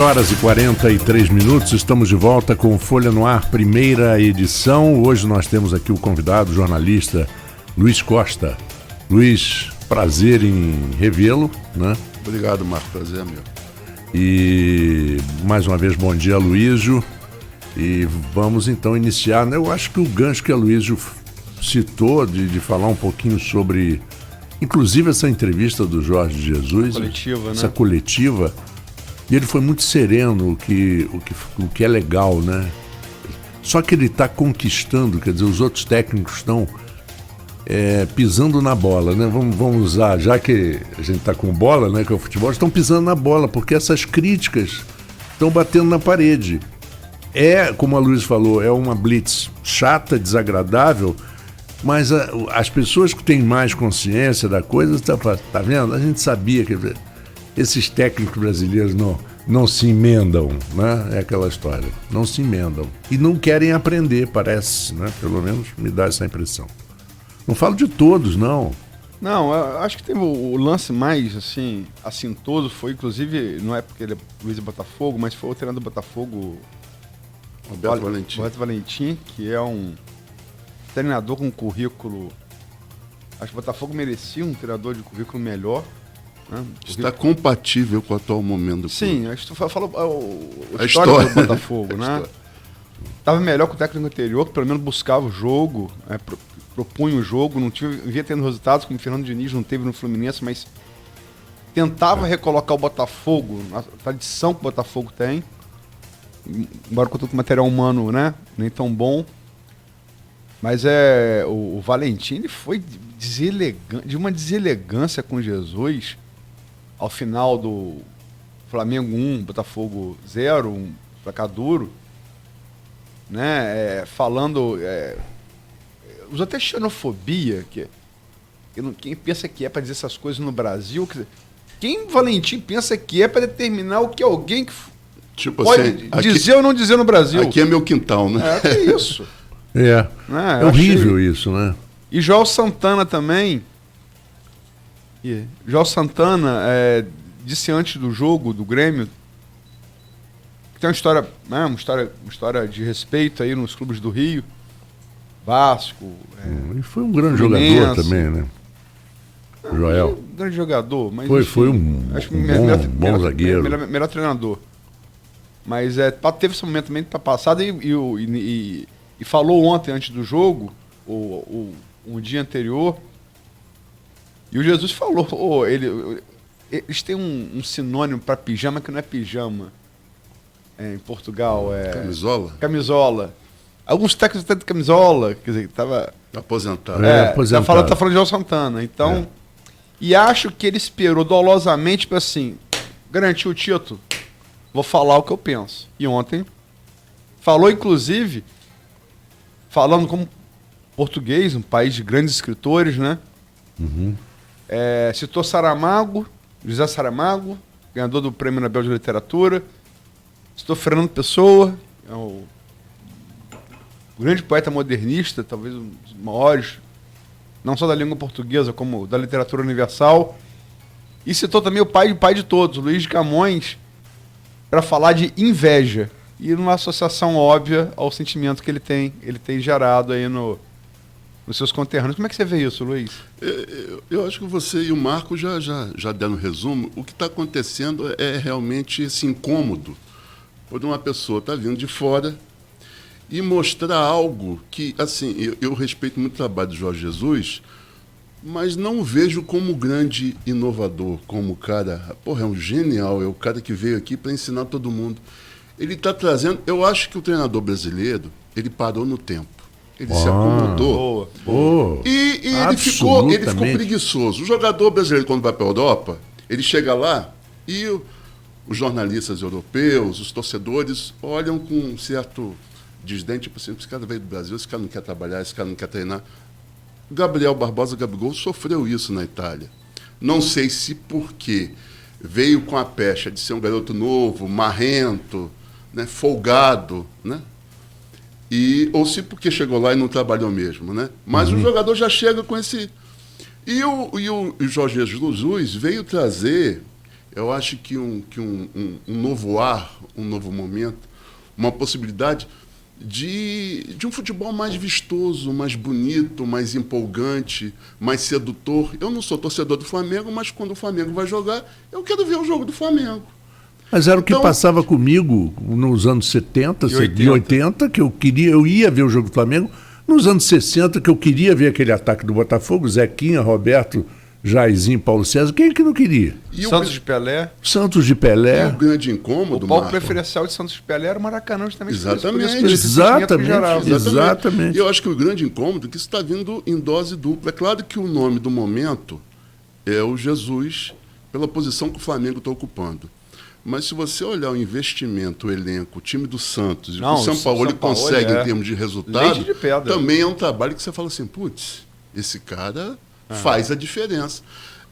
Horas e 43 minutos, estamos de volta com Folha no Ar, primeira edição. Hoje nós temos aqui o convidado, o jornalista Luiz Costa. Luiz, prazer em revê-lo, né? Obrigado, Marco, prazer é meu. E mais uma vez, bom dia, Luísio. E vamos então iniciar, né? Eu acho que o gancho que a Luísio citou de falar um pouquinho sobre, inclusive essa entrevista do Jorge Jesus, coletiva, essa né? coletiva. E ele foi muito sereno, o que é legal, né? Só que ele está conquistando, quer dizer, os outros técnicos estão pisando na bola, né? Vamos usar, já que a gente está com bola, né, que é o futebol, estão pisando na bola, porque essas críticas estão batendo na parede. Como a Luiz falou, é uma blitz chata, desagradável, mas as pessoas que têm mais consciência da coisa, tá vendo? A gente sabia que esses técnicos brasileiros não se emendam, né? É aquela história. Não se emendam. E não querem aprender, parece, né? Pelo menos me dá essa impressão. Não falo de todos, não. Não, eu acho que teve o lance mais, assim, assintoso foi, inclusive, não é porque ele é Luiz do Botafogo, mas foi o treinador do Botafogo, Roberto Valentim, que é um treinador com currículo. Acho que o Botafogo merecia um treinador de currículo melhor. Está compatível com o atual momento do clube. Sim, acho que tu falou a história do Botafogo, né? Estava melhor que o técnico anterior, que pelo menos buscava o jogo, propunha o jogo, não via tendo resultados, como o Fernando Diniz não teve no Fluminense, mas tentava recolocar o Botafogo, a tradição que o Botafogo tem, embora com todo o material humano, né, nem tão bom. Mas o Valentim, ele foi de uma deselegância com Jesus ao final do Flamengo 1, Botafogo 0, um placar duro, né? Falando, usou até xenofobia, quem pensa que é para dizer essas coisas no Brasil, quem Valentim pensa que é para determinar o que alguém tipo pode assim, dizer ou não dizer no Brasil? Aqui é meu quintal, né? Que isso. É horrível isso, né? E João Santana também. João Santana disse antes do jogo do Grêmio que tem uma história, né, uma história de respeito aí nos clubes do Rio, Vasco. E foi um grande jogador também, né? Joel. Um grande jogador, mas foi acho bom zagueiro. Melhor treinador. Mas teve esse momento também para passado e falou ontem antes do jogo, um dia anterior. E o Jesus falou, eles têm um sinônimo para pijama que não é pijama. Em Portugal Camisola? Camisola. Alguns técnicos até de camisola, quer dizer, estava aposentado. Aposentado. Tá falando de João Santana. Então, e acho que ele esperou dolosamente para assim, garantir o título. Vou falar o que eu penso. E ontem falou, inclusive, falando como português, um país de grandes escritores, né? Uhum. Citou Saramago, José Saramago, ganhador do Prêmio Nobel de Literatura. Citou Fernando Pessoa, é o grande poeta modernista, talvez um dos maiores, não só da língua portuguesa, como da literatura universal. E citou também o pai de todos, Luiz de Camões, para falar de inveja. E numa associação óbvia ao sentimento que ele tem gerado aí nos seus conterrâneos. Como é que você vê isso, Luiz? Eu acho que você e o Marco já deram um resumo. O que está acontecendo é realmente esse incômodo por uma pessoa estar vindo de fora e mostrar algo que, assim, eu respeito muito o trabalho do Jorge Jesus, mas não o vejo como grande inovador, como o cara, é um genial, é o cara que veio aqui para ensinar todo mundo. Ele está trazendo, eu acho que o treinador brasileiro, ele parou no tempo. Ele se acomodou. E ele ficou preguiçoso. O jogador brasileiro, quando vai para a Europa, ele chega lá e os jornalistas europeus, os torcedores, olham com um certo desdém, tipo assim, esse cara veio do Brasil, esse cara não quer trabalhar, esse cara não quer treinar. O Gabriel Barbosa, Gabigol, sofreu isso na Itália. Não sei se porque veio com a pecha de ser um garoto novo, marrento, né, folgado, né? Ou se porque chegou lá e não trabalhou mesmo, né? Mas o jogador já chega com esse... E o Jorge Jesus veio trazer Eu acho que um novo ar, um novo momento, uma possibilidade de um futebol mais vistoso, mais bonito, mais empolgante, mais sedutor. Eu não sou torcedor do Flamengo, mas quando o Flamengo vai jogar, eu quero ver o jogo do Flamengo. Mas era o que passava comigo nos anos 70 e 80, que eu ia ver o jogo do Flamengo. Nos anos 60, que eu queria ver aquele ataque do Botafogo, Zequinha, Roberto, Jairzinho, Paulo César. Quem é que não queria? E Santos de Pelé. Santos de Pelé. E o grande incômodo, o palco preferencial de Santos de Pelé era o Maracanã, justamente. Exatamente. Exatamente. E eu acho que o grande incômodo é que isso está vindo em dose dupla. É claro que o nome do momento é o Jesus, pela posição que o Flamengo está ocupando. Mas se você olhar o investimento, o elenco, o time do Santos, o que o São Paulo consegue em termos de resultado, também é um trabalho que você fala assim, putz, esse cara faz a diferença.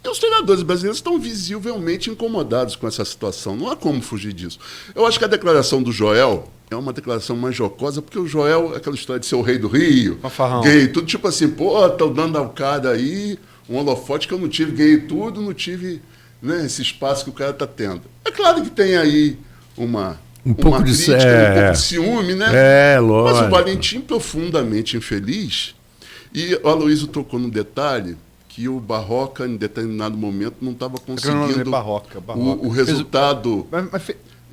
E os treinadores brasileiros estão visivelmente incomodados com essa situação. Não há como fugir disso. Eu acho que a declaração do Joel é uma declaração mais jocosa, porque o Joel, aquela história de ser o rei do Rio, ganhei tudo, tipo assim, pô, estão dando ao cara aí um holofote que eu não tive, ganhei tudo, não tive, né, esse espaço que o cara está tendo. É claro que tem aí um pouco de crítica, um pouco de ciúme, né? Lógico. Mas o Valentim profundamente infeliz. E o Aloysio tocou no detalhe que o Barroca, em determinado momento, não estava conseguindo o resultado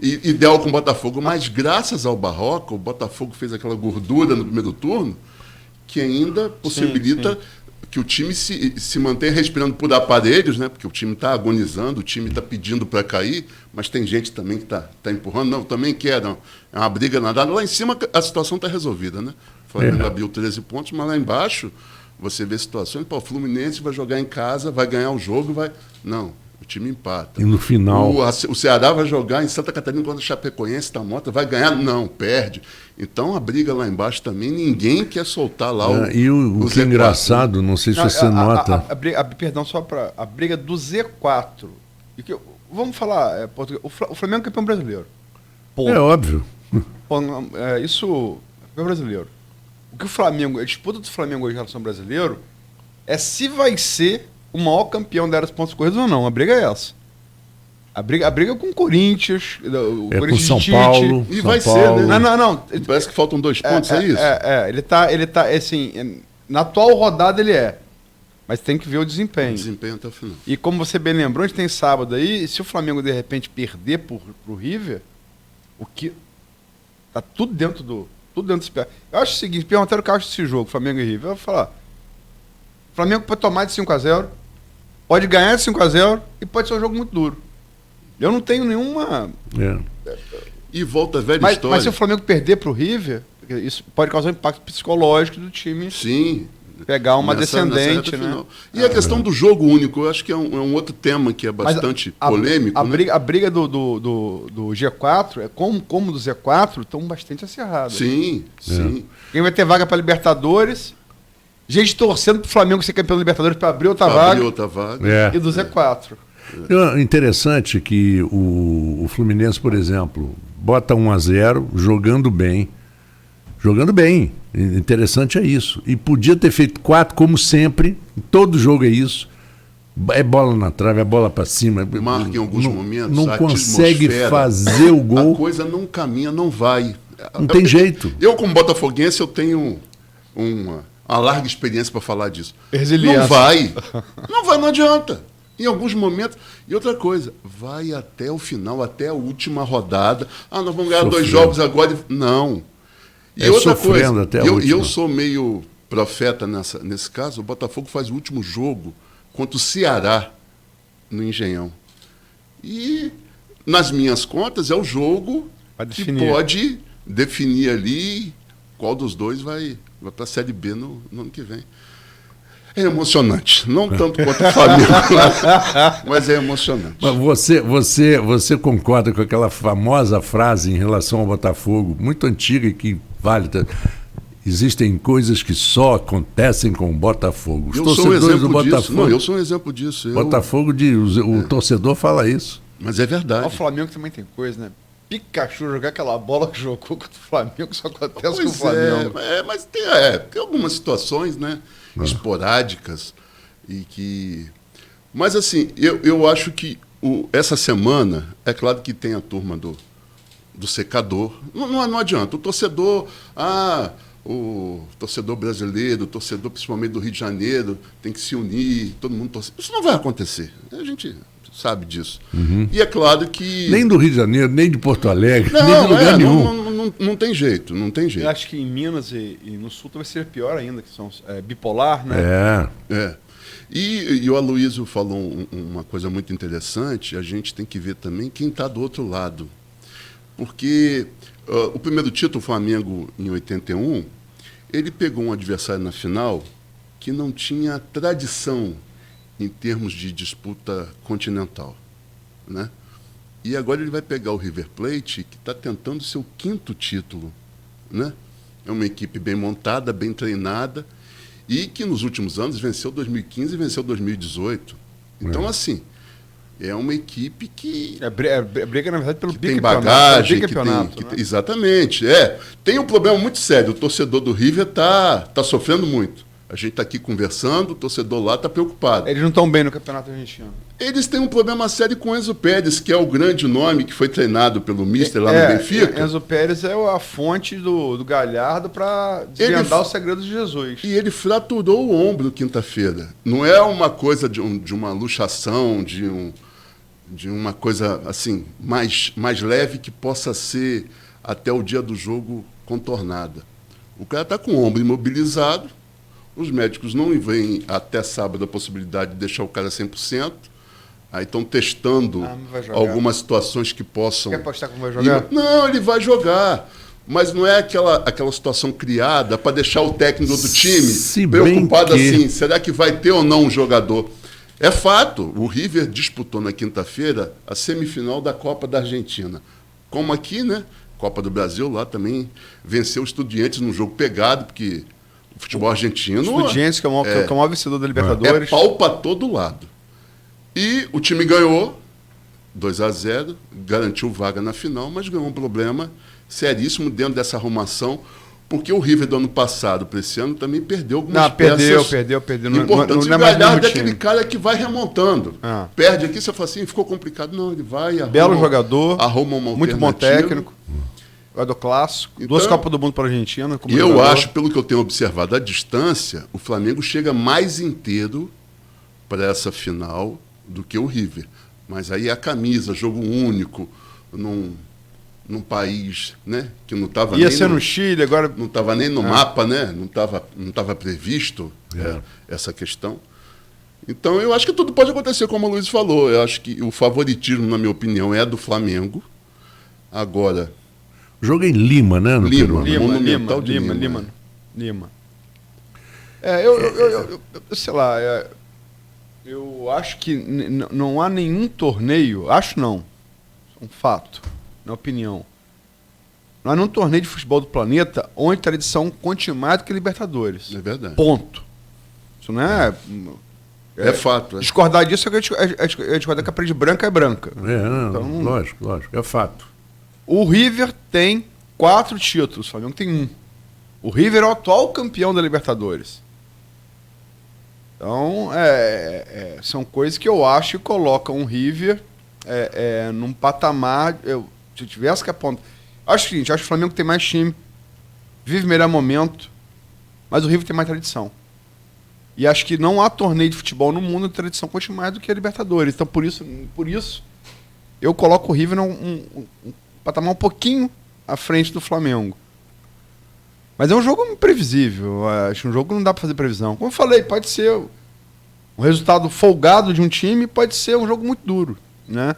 ideal com o Botafogo. Mas graças ao Barroca, o Botafogo fez aquela gordura no primeiro turno que ainda possibilita que o time se mantenha respirando por aparelhos, né? Porque o time está agonizando, o time está pedindo para cair, mas tem gente também que está empurrando. Não, também quer, não. É uma briga nadada. Lá em cima a situação está resolvida, né? O Flamengo abriu 13 pontos, mas lá embaixo você vê situações, o Fluminense vai jogar em casa, vai ganhar o jogo, vai... Não, o time empata. E no final... O Ceará vai jogar em Santa Catarina contra o Chapecoense, tá morta, vai ganhar? Não, perde. Então a briga lá embaixo também, ninguém quer soltar lá E o que é engraçado, não sei se você nota... Perdão, só para... A briga do Z4. Vamos falar, o Flamengo é campeão brasileiro. Ponto. É óbvio. Isso é campeão brasileiro. O que o Flamengo, a disputa do Flamengo hoje em relação ao brasileiro é se vai ser o maior campeão da era dos pontos corridos ou não. A briga é essa. A briga é com o Corinthians, o Corinthians com São Paulo. E vai ser, né? Não. Parece que faltam 2 pontos, é isso? Ele tá, assim, na atual rodada ele é. Mas tem que ver o desempenho. O desempenho até o final. E como você bem lembrou, a gente tem sábado aí, se o Flamengo de repente perder pro River, o que tá tudo dentro desse pé. Eu acho o seguinte, perguntaram o que eu acho desse jogo, Flamengo e River. Eu vou falar, o Flamengo pode tomar de 5-0, pode ganhar de 5-0 e pode ser um jogo muito duro. Eu não tenho nenhuma... E volta a velha história. Mas se o Flamengo perder pro River, isso pode causar um impacto psicológico do time. Sim. Pegar uma descendente, né? E a questão do jogo único, eu acho que é um outro tema que é bastante polêmico. A briga do G4, como do Z4, estão bastante acirradas. Sim. Quem vai ter vaga para Libertadores, gente torcendo para o Flamengo ser campeão da Libertadores para abrir outra vaga. E do Z4. Interessante que o Fluminense, por exemplo, bota 1-0, jogando bem. Interessante é isso. E podia ter feito 4, como sempre. Todo jogo é isso. É bola na trave, é bola para cima. Marca em alguns momentos. Não consegue fazer o gol. A coisa não caminha, não vai. Não tem jeito. Eu, como botafoguense, eu tenho uma larga experiência para falar disso. Resiliência. Não vai, não adianta. Em alguns momentos. E outra coisa, vai até o final, até a última rodada. Nós vamos ganhar 2 jogos agora. Não. E outra coisa, eu sou meio profeta nesse caso, o Botafogo faz o último jogo contra o Ceará no Engenhão. E, nas minhas contas, é o jogo que pode definir ali qual dos dois vai para a Série B no ano que vem. É emocionante. Não tanto quanto o Flamengo, mas é emocionante. Mas você concorda com aquela famosa frase em relação ao Botafogo, muito antiga e que vale? Existem coisas que só acontecem com o Botafogo. Os torcedores do Botafogo. Não, eu sou um exemplo disso. Botafogo, o torcedor fala isso. Mas é verdade. O Flamengo também tem coisa, né? Pikachu jogar aquela bola que jogou contra o Flamengo, só acontece com o Flamengo. Mas tem algumas situações, né? Esporádicas e que... Mas assim, eu acho que essa semana, é claro que tem a turma do secador. Não adianta. O torcedor brasileiro, o torcedor principalmente do Rio de Janeiro, tem que se unir, todo mundo torcer. Isso não vai acontecer. A gente sabe disso. E é claro que... Nem do Rio de Janeiro, nem de Porto Alegre, nem de lugar nenhum. Não tem jeito, não tem jeito. Eu acho que em Minas e no Sul talvez seja pior ainda, que são bipolar, né? E o Aloysio falou uma coisa muito interessante, a gente tem que ver também quem está do outro lado. Porque o primeiro título, o Flamengo, em 81, ele pegou um adversário na final que não tinha tradição em termos de disputa continental, né? E agora ele vai pegar o River Plate, que está tentando seu 5º título, né? É uma equipe bem montada, bem treinada, e que nos últimos anos venceu 2015 e venceu 2018. Então, assim, é uma equipe que... briga, na verdade, pelo que tem bagagem, bicampeonato, né? Exatamente. Tem um problema muito sério. O torcedor do River tá sofrendo muito. A gente está aqui conversando, o torcedor lá está preocupado. Eles não estão bem no Campeonato Argentino. Eles têm um problema sério com o Enzo Pérez, que é o grande nome que foi treinado pelo Mister lá no Benfica. Enzo Pérez é a fonte do Galhardo para desvendar os segredos de Jesus. E ele fraturou o ombro quinta-feira. Não é uma coisa de uma luxação, de uma coisa assim mais leve que possa ser até o dia do jogo contornada. O cara está com o ombro imobilizado. Os médicos não veem até sábado a possibilidade de deixar o cara 100%. Aí estão testando algumas situações que possam... Quer apostar como vai jogar? Não, ele vai jogar. Mas não é aquela situação criada para deixar o técnico do time preocupado assim, será que vai ter ou não um jogador? É fato, o River disputou na quinta-feira a semifinal da Copa da Argentina. Como aqui, né? Copa do Brasil, lá também venceu o Estudiantes num jogo pegado, porque... O futebol argentino... Estudiantes, que é o maior vencedor da Libertadores. É pau para todo lado. E o time ganhou 2-0, garantiu vaga na final, mas ganhou um problema seríssimo dentro dessa arrumação, porque o River do ano passado para esse ano também perdeu algumas peças perdeu. Importantes. O Galhardo é aquele cara que vai remontando. Perde aqui, você fala assim, ficou complicado. Não, ele vai... Belo jogador, arruma uma muito bom técnico. Jogador clássico, então, 2 Copas do Mundo para a Argentina. E eu acho, pelo que eu tenho observado à distância, o Flamengo chega mais inteiro para essa final do que o River. Mas aí a camisa, jogo único, num país, né, que não estava nem... Ia ser no Chile, agora... Não estava nem no mapa, né? Não estava previsto essa questão. Então eu acho que tudo pode acontecer, como o Luiz falou. Eu acho que o favoritismo, na minha opinião, é do Flamengo. Agora... O jogo é em Lima, né? No Lima. Eu sei lá, eu acho que não há nenhum torneio, acho não, é um fato, na opinião, não há nenhum torneio de futebol do planeta onde a tradição conte mais do que Libertadores. É verdade. Ponto. Isso não é... É fato. Discordar disso é discordar que a parede branca é branca. Então, lógico, é fato. O River tem 4 títulos, o Flamengo tem 1. O River é o atual campeão da Libertadores. Então, são coisas que eu acho que colocam o River num patamar... Se eu tivesse que apontar... Acho o seguinte, acho que o Flamengo tem mais time, vive melhor momento, mas o River tem mais tradição. E acho que não há torneio de futebol no mundo de tradição conte mais do que a Libertadores. Então, por isso eu coloco o River num patamar um pouquinho à frente do Flamengo. Mas é um jogo imprevisível. Acho que um jogo não dá para fazer previsão. Como eu falei, pode ser um resultado folgado de um time, pode ser um jogo muito duro, né?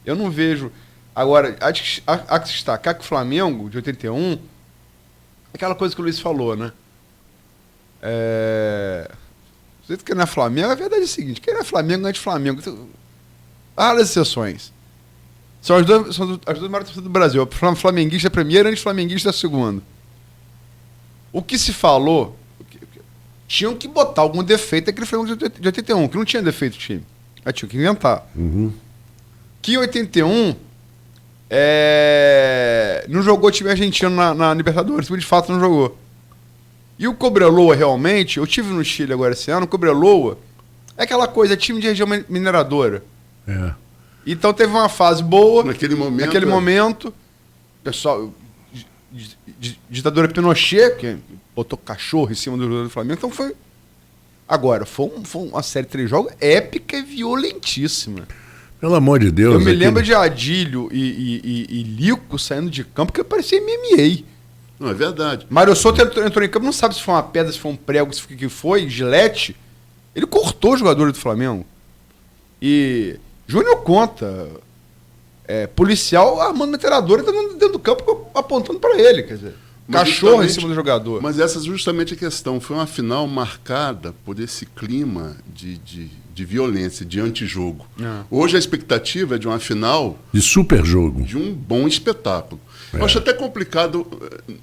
Eu não vejo... Agora, há que destacar que o Flamengo, de 81, aquela coisa que o Luiz falou, né? Você que não é Flamengo, a verdade é a seguinte, quem não é Flamengo, não é de Flamengo. Raras exceções. São as duas maiores torcidas do Brasil. Flamenguista primeiro e anti-flamenguista segundo. O que se falou, tinham que botar algum defeito naquele Flamengo de 81, que não tinha defeito o time. Aí tinha que inventar. Que em 81 não jogou time argentino na Libertadores, de fato não jogou. E o Cobreloa realmente, eu tive no Chile agora esse ano, o Cobreloa é aquela coisa, time de região mineradora. Então teve uma fase boa. Naquele momento, pessoal, ditadura Pinochet, que botou cachorro em cima do jogador do Flamengo. Então foi. Agora, foi uma série de 3 jogos épica e violentíssima. Pelo amor de Deus. Eu me lembro de Adílio e Lico saindo de campo, que parecia MMA. Não, é verdade. Mário Souto entrou em campo, não sabe se foi uma pedra, se foi um prego, se foi o que foi, gilete. Ele cortou o jogador do Flamengo. E Júnior conta, policial armando metralhadora dentro do campo apontando para ele, quer dizer, cachorro em cima do jogador. Mas essa é justamente a questão. Foi uma final marcada por esse clima de violência, de antijogo. Hoje a expectativa é de uma final... De super jogo. De um bom espetáculo. Eu acho até complicado,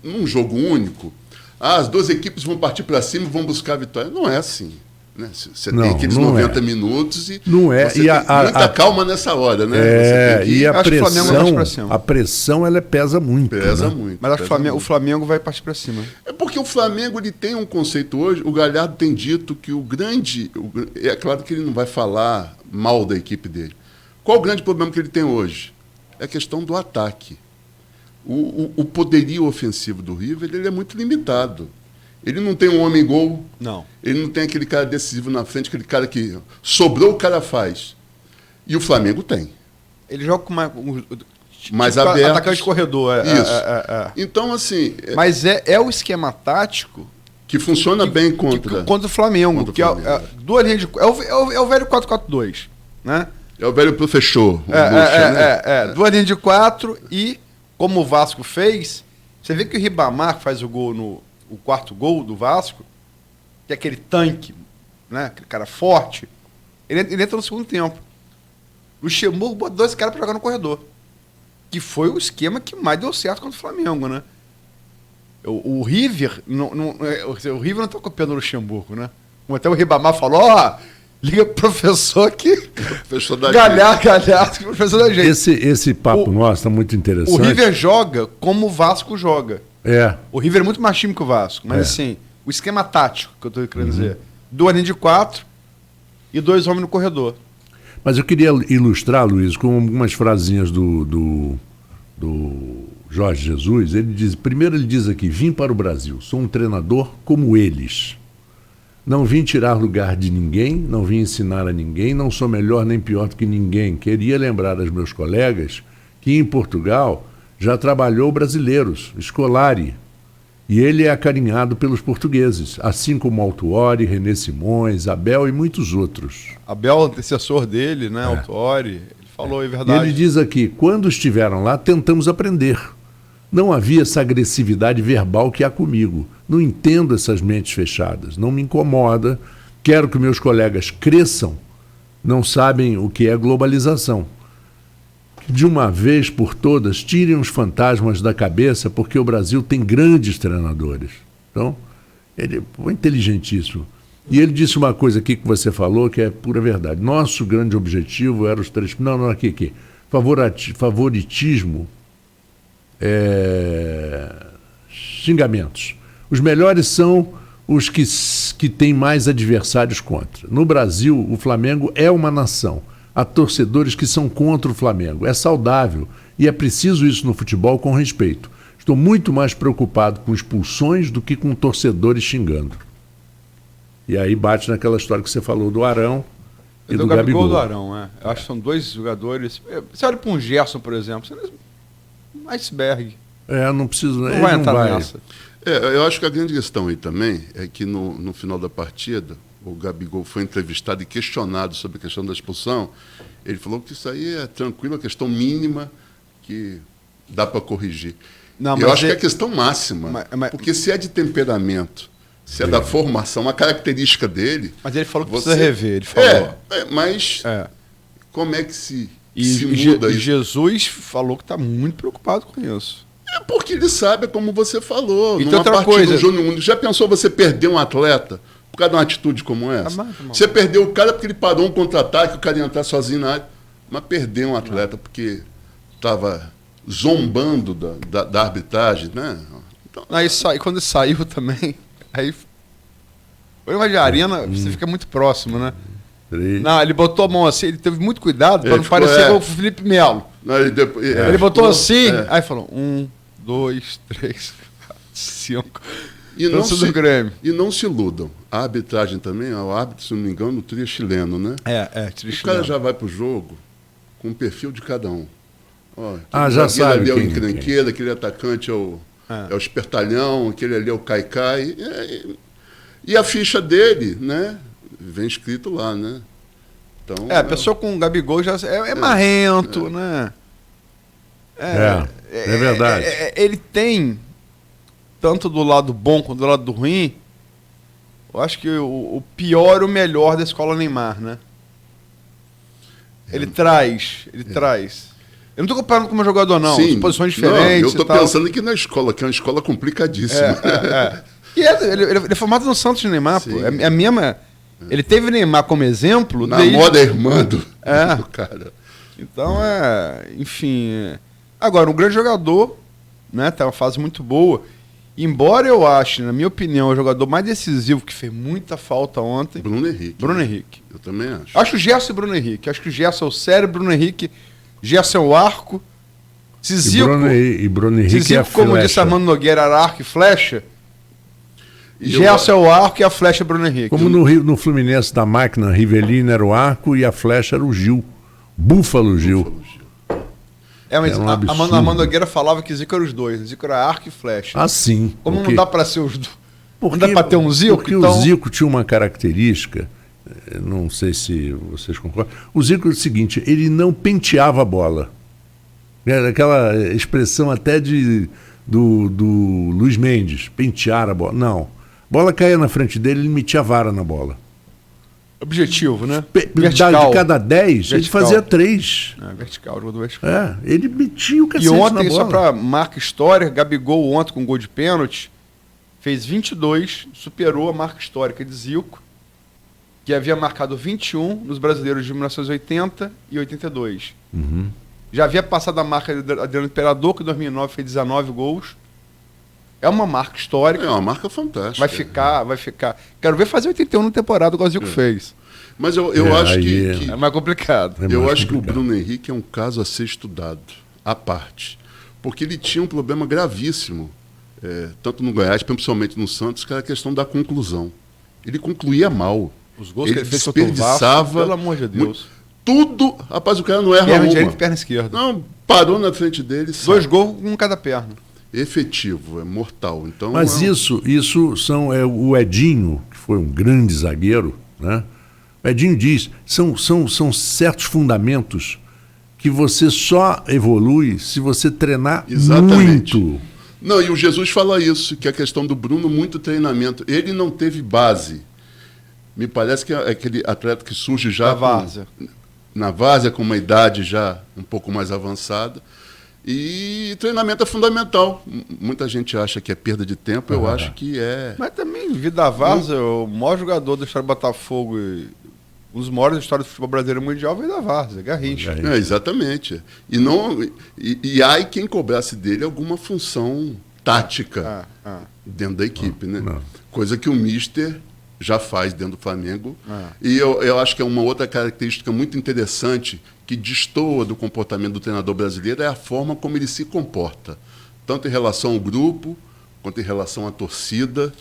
num jogo único, as 2 equipes vão partir para cima e vão buscar a vitória. Não é assim. Né? Você tem aqueles 90 minutos e não é. Você tem muita calma nessa hora. Né? E a pressão ela pesa muito. Pesa muito. Mas acho que o Flamengo vai partir para cima. É porque o Flamengo ele tem um conceito hoje, o Galhardo tem dito que é claro que ele não vai falar mal da equipe dele. Qual o grande problema que ele tem hoje? É a questão do ataque. O poderio ofensivo do River ele é muito limitado. Ele não tem um homem-gol. Não. Ele não tem aquele cara decisivo na frente, aquele cara que sobrou, o cara faz. E o Flamengo tem. Ele joga com mais aberto. Atacante de corredor. Isso. Então, assim... Mas é o esquema tático... Que funciona bem contra o Flamengo. Duas linhas de... É o velho 4-4-2. Né? É o velho professor. Duas linhas de 4 e... Como o Vasco fez, você vê que o Ribamar faz o 4º gol do Vasco, que é aquele tanque, né? Aquele cara forte, ele entra no segundo tempo. O Luxemburgo botou 2 caras para jogar no corredor. Que foi o esquema que mais deu certo contra o Flamengo, né? O River, o River não está copiando o Luxemburgo, né? Como até o Ribamar falou, liga pro professor aqui. Professor da Galhardo, professor da gente. Esse papo nosso está muito interessante. O River joga como o Vasco joga. É. O River é muito mais time que o Vasco. Mas assim, o esquema tático que eu estou querendo dizer. 2 linhas de 4 e 2 homens no corredor. Mas eu queria ilustrar, Luiz, com algumas frasinhas do Jorge Jesus. Primeiro ele diz aqui, vim para o Brasil, sou um treinador como eles. Não vim tirar lugar de ninguém, não vim ensinar a ninguém, não sou melhor nem pior do que ninguém. Queria lembrar aos meus colegas que em Portugal já trabalhou brasileiros, Scolari, e ele é acarinhado pelos portugueses, assim como Autuori, René Simões, Abel e muitos outros. Abel, antecessor dele, né, Autuori, ele falou, é verdade. E ele diz aqui, quando estiveram lá, tentamos aprender. Não havia essa agressividade verbal que há comigo. Não entendo essas mentes fechadas. Não me incomoda. Quero que meus colegas cresçam. Não sabem o que é globalização. De uma vez por todas, tirem os fantasmas da cabeça, porque o Brasil tem grandes treinadores. Então, ele foi inteligentíssimo. E ele disse uma coisa aqui que você falou, que é pura verdade. Nosso grande objetivo era os 3... Não, aqui. Favoritismo... xingamentos. Os melhores são os que têm mais adversários contra. No Brasil, o Flamengo é uma nação. Há torcedores que são contra o Flamengo. É saudável e é preciso isso no futebol com respeito. Estou muito mais preocupado com expulsões do que com torcedores xingando. E aí bate naquela história que você falou do Arão e do Gabigol. Do Arão, Eu acho que são 2 jogadores. Você olha para um Gerson, por exemplo, um iceberg. Não preciso... Não vai entrar nessa. Eu acho que a grande questão aí também é que no final da partida, o Gabigol foi entrevistado e questionado sobre a questão da expulsão. Ele falou que isso aí é tranquilo, a questão mínima que dá para corrigir. Eu acho que é a questão máxima, porque se é de temperamento, se é da formação, uma característica dele... Mas ele falou que precisa rever, ele falou. Mas como é que se muda isso? E Jesus falou que está muito preocupado com isso. É porque ele sabe, como você falou, numa partida do Júnior. Já pensou você perder um atleta por causa de uma atitude como essa? Você perdeu o cara porque ele parou um contra-ataque, o cara ia entrar sozinho na área. Mas perder um atleta porque estava zombando da arbitragem, né? Então, aí quando saiu também, aí foi uma de arena, você fica muito próximo, né? 3. Não, ele botou a mão assim, ele teve muito cuidado para não parecer com o Felipe Melo. Não, Ele botou assim, aí falou 1, 2, 3, 4, 5. E não se iludam. A arbitragem também, o árbitro, se não me engano, o trio é chileno, né? Trio chileno. O cara já vai pro jogo com o perfil de cada um. Ó, já sabe ali é o quem. encrenqueiro, aquele atacante é o espertalhão, aquele ali é o caicai. E a ficha dele, né? Vem escrito lá, né? Então, a pessoa com o Gabigol já é marrento, né? É verdade. Ele tem, tanto do lado bom quanto do lado ruim, eu acho que o pior e o melhor da escola Neymar, né? Ele traz. Eu não estou comparando com o meu jogador, não. Sim, são posições diferentes. Eu estou pensando aqui na escola, que é uma escola complicadíssima. E ele é formado no Santos de Neymar, pô. É a mesma. Ele teve Neymar como exemplo. Na moda irmã do cara. Então, enfim. Agora, um grande jogador, né? Tá uma fase muito boa. Embora eu ache, na minha opinião, o jogador mais decisivo, que fez muita falta ontem. Bruno Henrique. Eu também acho. Acho o Gerson e o Bruno Henrique. Acho que o Gerson é o cérebro, Bruno Henrique. Gerson é o arco. Zizico, e Bruno Henrique Zizico, é a como flecha. disse Armando Nogueira, era arco e flecha. Gerson é o arco e a flecha é Bruno Henrique. Como no Fluminense da máquina, Rivelino era o arco e a flecha era o Gil. Búfalo Gil. Mas um absurdo. Armando Nogueira falava que Zico era os dois. Zico era arco e flecha. Ah, sim. Como não dá para ser os dois? Não dá para ter um Zico? Porque então... o Zico tinha uma característica, não sei se vocês concordam. O Zico é o seguinte, ele não penteava a bola. Era aquela expressão até do Luiz Mendes, pentear a bola. Não. A bola caía na frente dele, ele metia a vara na bola. Objetivo, né? Vertical. De cada 10, ele fazia 3. Vertical, jogador vertical. Ele metia o cacete na bola. E ontem, só para marca histórica, Gabigol ontem com gol de pênalti, fez 22, superou a marca histórica de Zico, que havia marcado 21 nos brasileiros de 1980 e 82. Uhum. Já havia passado a marca de Adriano Imperador, que em 2009 fez 19 gols. É uma marca histórica. É uma marca fantástica. Vai ficar. Quero ver fazer 81 na temporada, igual o Zico fez. Mas eu acho que... É mais complicado. Eu acho que o Bruno Henrique é um caso a ser estudado, à parte. Porque ele tinha um problema gravíssimo, tanto no Goiás, principalmente no Santos, que era a questão da conclusão. Ele concluía mal. Os gols ele que ele fez desperdiçava, pelo amor de Deus. Tudo. Rapaz, o cara não erra perna uma. Direita e perna esquerda. Não, parou na frente dele. 2 gols com cada perna. Efetivo, é mortal. Então, mas isso são o Edinho, que foi um grande zagueiro, né? O Edinho diz, são certos fundamentos que você só evolui se você treinar muito. Não, e o Jesus fala isso, que a questão do Bruno, muito treinamento. Ele não teve base. Me parece que é aquele atleta que surge já na várzea, com uma idade já um pouco mais avançada. E treinamento é fundamental. Muita gente acha que é perda de tempo, eu acho que é... Mas também, Vida Várzea, o maior jogador da história do Botafogo, um dos maiores da história do futebol brasileiro mundial, Vida Várzea, Garrincha. Exatamente. E há quem cobrasse dele alguma função tática dentro da equipe, né? Coisa que o Mister já faz dentro do Flamengo. E eu acho que é uma outra característica muito interessante que destoa do comportamento do treinador brasileiro é a forma como ele se comporta, tanto em relação ao grupo, quanto em relação à torcida.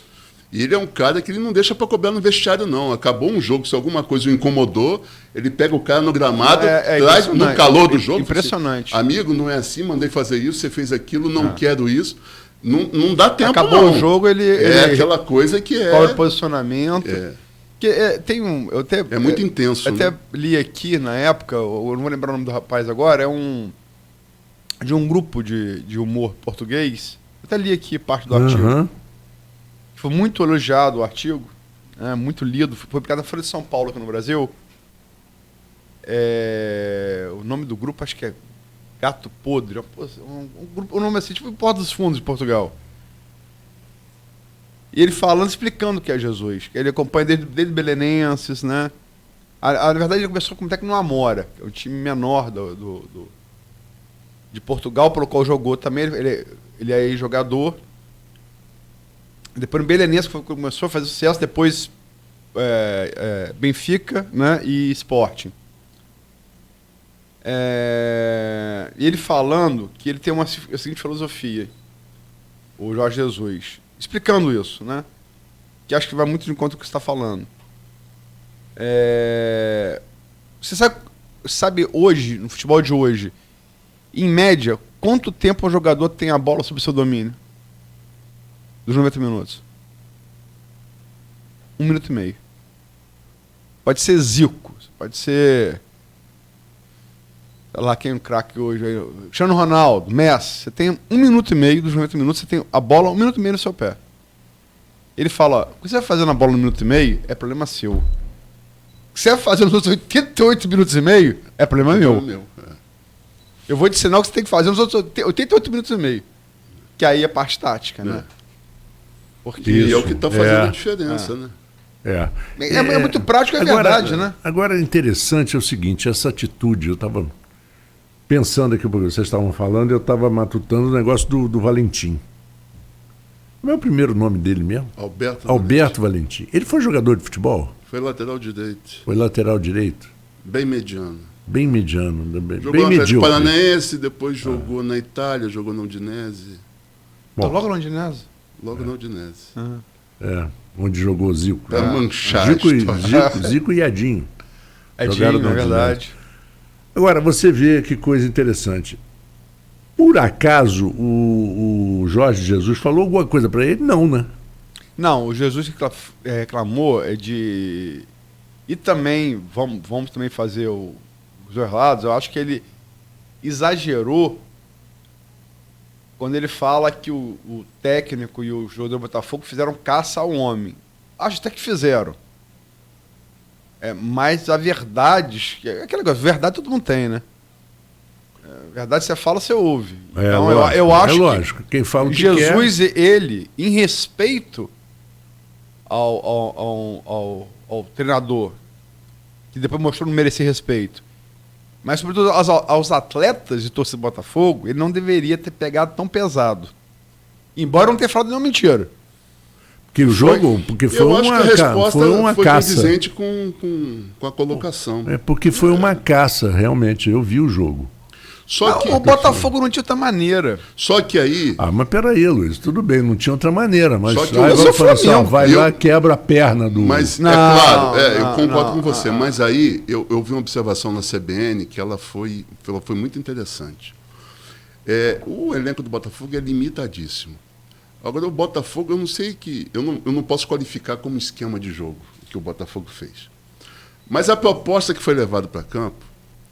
E ele é um cara que ele não deixa para cobrar no vestiário, não. Acabou um jogo, se alguma coisa o incomodou, ele pega o cara no gramado, traz no calor do jogo. Impressionante. Assim, amigo, não é assim, mandei fazer isso, você fez aquilo, não quero isso. Não dá tempo, acabou não. O jogo, ele aquela coisa que é... Qual é o posicionamento? É muito intenso. Até li aqui na época, eu não vou lembrar o nome do rapaz agora, de um grupo de humor português. Eu até li aqui parte do artigo. Foi muito elogiado o artigo, muito lido. Foi publicado na Folha de São Paulo aqui no Brasil. O nome do grupo acho que é Gato Podre. Um nome assim, tipo Porta dos Fundos de Portugal. E ele falando, explicando o que é Jesus. Que ele acompanha desde Belenenses, né? Na verdade, ele começou como técnico no Amora, que é um time menor de Portugal, pelo qual jogou também. Ele é jogador. Depois no Belenenses, que começou a fazer sucesso. Depois Benfica, né, e Sporting. E ele falando que ele tem a seguinte filosofia, o Jorge Jesus, explicando isso, né? Que acho que vai muito de encontro com o que você está falando. Você sabe hoje, no futebol de hoje, em média, quanto tempo o jogador tem a bola sob seu domínio? Dos 90 minutos. 1 minuto e meio. Pode ser Zico, pode ser... Sei lá, quem é um craque hoje? Cristiano Ronaldo, Messi. Você tem 1 minuto e meio, dos 90 minutos, você tem a bola 1 minuto e meio no seu pé. Ele fala, o que você vai fazer na bola 1 minuto e meio é problema seu. O que você vai fazer nos outros 88 minutos e meio é problema meu. Eu vou te ensinar o que você tem que fazer nos outros 88 minutos e meio. Que aí é parte tática, né? Porque isso, é o que está fazendo a diferença, né? É muito prático, verdade, né? Agora, interessante é o seguinte, essa atitude, eu estava pensando aqui, porque vocês estavam falando, eu estava matutando o negócio do Valentim. Como é o primeiro nome dele mesmo? Alberto Valentim. Ele foi jogador de futebol? Foi lateral direito. Foi lateral direito? Bem mediano. Bem mediano. Jogou no Paranaense, depois jogou na Itália, jogou na Udinese. Logo na Udinese? Logo na Udinese. Onde jogou Zico. Para manchar Zico e Edinho. Edinho, é verdade. Agora, você vê que coisa interessante. Por acaso o Jorge Jesus falou alguma coisa para ele? Não, né? Não, o Jesus reclamou de... E também, vamos também fazer os dois lados, eu acho que ele exagerou quando ele fala que o técnico e o jogador do Botafogo fizeram caça ao homem. Acho até que fizeram. Mas a verdade... Aquele negócio, verdade todo mundo tem, né? Verdade, você fala, você ouve. Então, lógico, eu acho lógico. Quem fala o que Jesus, ele, em respeito ao treinador, que depois mostrou não merecer respeito, mas sobretudo aos atletas de torcida do Botafogo, ele não deveria ter pegado tão pesado. Embora não tenha falado nenhuma mentira. Que o jogo, porque foi uma caça. Foi condizente com a colocação. Porque foi uma caça, realmente. Eu vi o jogo. O Botafogo não tinha outra maneira. Só que aí... mas peraí, Luiz, tudo bem, não tinha outra maneira. Mas só que vai lá, quebra a perna do... Mas, claro, eu concordo com você. Mas aí, eu vi uma observação na CBN que ela foi muito interessante. O elenco do Botafogo é limitadíssimo. Agora, o Botafogo, eu não sei eu não posso qualificar como esquema de jogo que o Botafogo fez. Mas a proposta que foi levada para campo,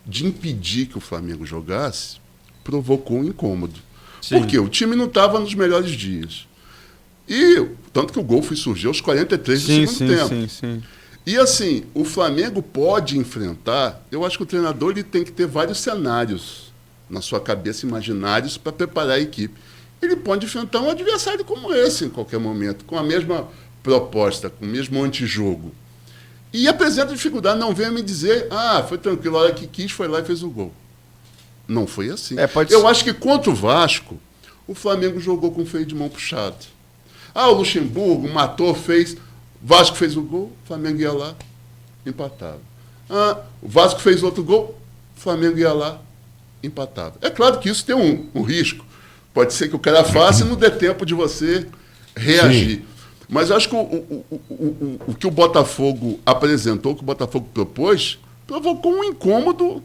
de impedir que o Flamengo jogasse, provocou um incômodo. Sim. Porque o time não estava nos melhores dias. E tanto que o gol foi surgir aos 43 do segundo tempo. Sim. E assim, o Flamengo pode enfrentar, eu acho que o treinador ele tem que ter vários cenários na sua cabeça, imaginários, para preparar a equipe. Ele pode enfrentar um adversário como esse em qualquer momento, com a mesma proposta, com o mesmo antijogo. E apresenta dificuldade, não venha me dizer, foi tranquilo, a hora que quis, foi lá e fez o gol. Não foi assim. Eu acho que contra o Vasco, o Flamengo jogou com o freio de mão puxado. O Luxemburgo matou, fez, Vasco fez o gol, o Flamengo ia lá, empatava. O Vasco fez outro gol, o Flamengo ia lá, empatava. É claro que isso tem um risco. Pode ser que o cara faça e não dê tempo de você reagir. Sim. Mas eu acho que o que o Botafogo apresentou, o que o Botafogo propôs, provocou um incômodo,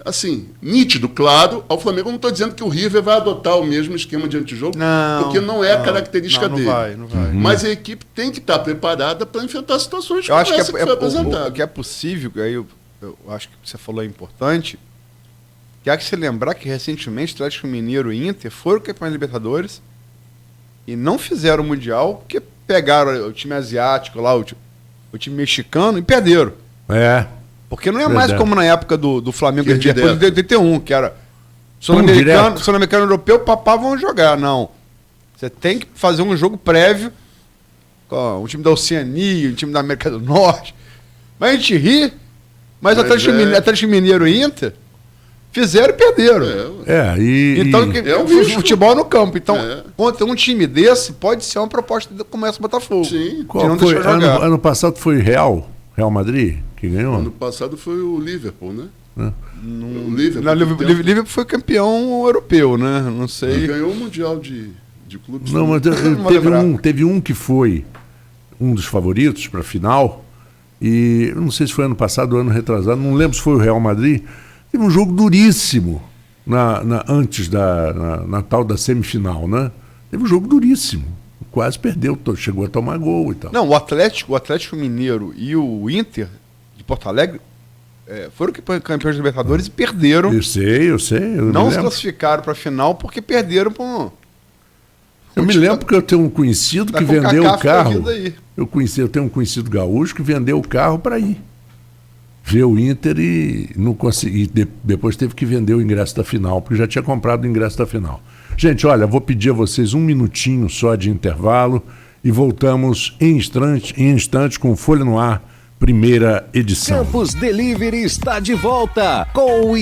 assim, nítido, claro, ao Flamengo. Eu não estou dizendo que o River vai adotar o mesmo esquema de antijogo, porque não é a característica dele. Não vai. Mas a equipe tem que estar preparada para enfrentar situações como essa que foi apresentada. O que é possível, aí eu acho que você falou é importante, que há que se lembrar que recentemente o Atlético Mineiro e Inter foram campeões Libertadores e não fizeram o Mundial, porque pegaram o time asiático lá, o time mexicano, e perderam. Porque não é mais como na época do Flamengo depois de 81, que era sul-americano europeu, vão jogar. Não. Você tem que fazer um jogo prévio com um time da Oceania, um time da América do Norte. Mas a gente ri, mas o Atlético Mineiro e Inter Fizeram e perderam. Então, o futebol no campo. Então, contra um time desse, pode ser uma proposta como essa do Botafogo. Sim. Qual foi? Ano passado foi Real Madrid, que ganhou? Ano passado foi o Liverpool, né? O Liverpool foi campeão europeu, né? Não sei. Ele ganhou o Mundial de clubes. Não, mas teve um que foi um dos favoritos para a final, e não sei se foi ano passado ou ano retrasado, não lembro se foi o Real Madrid. Teve um jogo duríssimo antes na tal da semifinal, né? Teve um jogo duríssimo. Quase perdeu, chegou a tomar gol e tal. Não, o Atlético Mineiro e o Inter de Porto Alegre foram campeões da Libertadores e perderam. Eu sei. Não se classificaram para a final porque perderam para Eu me lembro que eu tenho um conhecido que vendeu o carro. Eu tenho um conhecido gaúcho que vendeu o carro para ir ver o Inter e não consegui. Depois teve que vender o ingresso da final, porque já tinha comprado o ingresso da final. Gente, olha, vou pedir a vocês um minutinho só de intervalo e voltamos em instantes com Folha no Ar, primeira edição. Campus Delivery está de volta com o